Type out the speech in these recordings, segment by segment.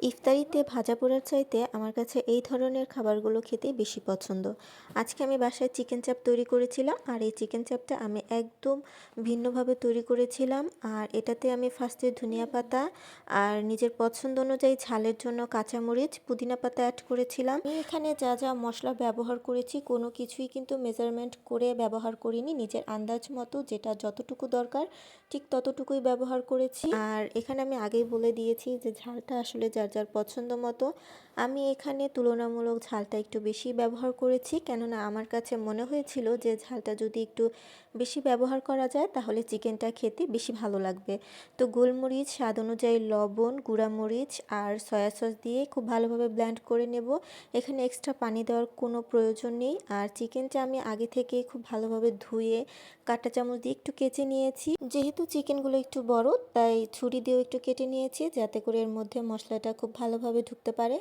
ইফতারিতে ভাজা পোড়ার চাইতে আমার কাছে এই ধরনের খাবারগুলো খেতে বেশি পছন্দ। আজকে আমি বাসায় চিকেন চাপ তৈরি করেছিলাম আর এই চিকেন চাপটা আমি একদম ভিন্নভাবে তৈরি করেছিলাম। আর এটাতে আমি ফার্স্টে ধনিয়া পাতা আর নিজের পছন্দ অনুযায়ী ঝালের জন্য কাঁচামরিচ, পুদিনা পাতা অ্যাড করেছিলাম। আমি এখানে যা যা মশলা ব্যবহার করেছি কোনো কিছুই কিন্তু মেজারমেন্ট করে ব্যবহার করিনি, নিজের আন্দাজ মতো যেটা যতটুকু দরকার ঠিক ততটুকুই ব্যবহার করেছি। আর এখানে আমি আগেই বলে দিয়েছি যে ঝালটা আসলে যার যার পছন্দ মতো। আমি এখানে তুলনামূলক ঝালটা একটু বেশি ব্যবহার করেছি, কেননা আমার কাছে মনে হয়েছিল যে ঝালটা যদি একটু বেশি ব্যবহার করা যায় তাহলে চিকেনটা খেতে বেশি ভালো লাগবে। তো গোলমরিচ, স্বাদ অনুযায়ী লবণ, গুঁড়ামরিচ আর সয়া সস দিয়ে খুব ভালোভাবে ব্লেন্ড করে নেব। এখানে এক্সট্রা পানি দেওয়ার কোনো প্রয়োজন নেই। আর চিকেনটা আমি আগে থেকেই খুব ভালোভাবে ধুয়ে কাঁটা চামচ দিয়ে একটু কেচে নিয়েছি। যেহেতু চিকেনগুলো একটু বড় তাই ছুরি দিয়েও একটু কেটে নিয়েছি যাতে করে এর মধ্যে মশলাটা খুব ভালোভাবে ঢুকতে পারে।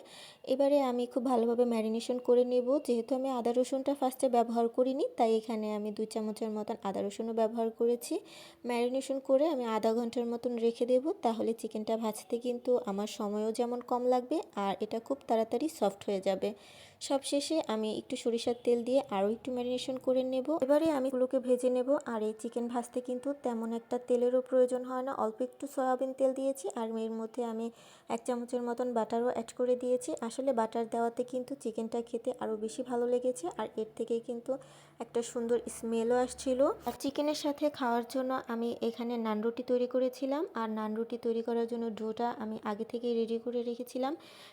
এবারে আমি খুব ভালোভাবে ম্যারিনেশন করে নেব। যেহেতু আমি আদা রসুনটা ফার্স্টে ব্যবহার করিনি তাই এখানে আমি 2 চামচের মতন আদা রসুনও ব্যবহার করেছি। ম্যারিনেশন করে আমি আধা ঘন্টার মতন রেখে দেব, তাহলে চিকেনটা ভাজতে কিন্তু আমার সময়ও যেমন কম লাগবে আর এটা খুব তাড়াতাড়ি সফট হয়ে যাবে। সবশেষে আমি একটু সরিষার তেল দিয়ে আরও একটু ম্যারিনেশন করে নেব। এবারে আমি এগুলোকে ভেজে নেব। আর এই চিকেন ভাজতে কিন্তু তেমন একটা তেলেরও প্রয়োজন হয় না, অল্প একটু সয়াবিন তেল দিয়েছি আর এর মধ্যে আমি 1 চামচের মতন বাটারও অ্যাড করে দিয়েছি। আসলে বাটার দেওয়াতে কিন্তু চিকেনটা খেতে আরও বেশি ভালো লেগেছে আর এর থেকে কিন্তু একটা সুন্দর স্মেলও আসছিল। আর চিকেনের সাথে খাওয়ার জন্য আমি এখানে নান রুটি তৈরি করেছিলাম। আর নান রুটি তৈরি করার জন্য ডোটা আমি আগে থেকেই রেডি করে রেখেছিলাম,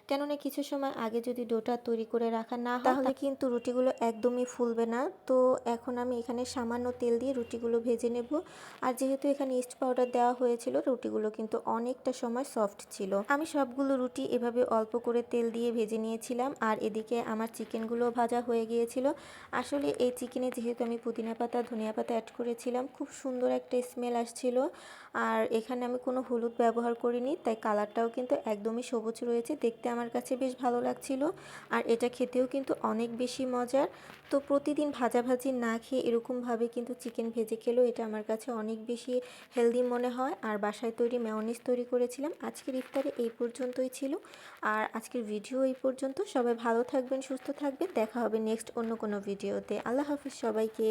কেননা কিছু সময় আগে যদি ডোটা তৈরি করে রাখা না হয় তাহলে কিন্তু রুটিগুলো একদমই ফুলবে না। তো এখন আমি এখানে সামান্য তেল দিয়ে রুটিগুলো ভেজে নেব। আর যেহেতু এখানে ইস্ট পাউডার দেওয়া হয়েছিল রুটিগুলো কিন্তু অনেকটা সময় সফট ছিল। আমি সবগুলো রুটি এভাবে অল্প করে তেল দিয়ে ভেজে নিয়েছিলাম আর এদিকে আমার চিকেনগুলো ভাজা হয়ে গিয়েছিল। আসলে এই চিকেনে যেহেতু আমি পুদিনা পাতা, ধনিয়া পাতা অ্যাড করেছিলাম খুব সুন্দর একটা স্মেল আসছিল। আর এখানে আমি কোনো হলুদ ব্যবহার করিনি তাই কালারটাও কিন্তু একদমই সবুজ রয়েছে, দেখতে আমার কাছে বেশ ভালো লাগছিল। আর এটা খেতেও কিন্তু অনেক বেশি মজার। তো প্রতিদিন ভাজাভাজি না খেয়ে এরকমভাবে কিন্তু চিকেন ভেজে খেলেও এটা আমার কাছে অনেক বেশি হেলদি মনে হয়। আর বাসায় তৈরি মেয়োনিজ তৈরি করেছিলাম। আজকের ইফতারে এই পর্যন্তই ছিল। আর আজকের ভিডিও এই পর্যন্ত। সবাই ভালো থাকবেন, সুস্থ থাকবেন, দেখা হবে নেক্সট অন্য কোনো ভিডিওতে। আল্লাহ হাফিজ সবাইকে।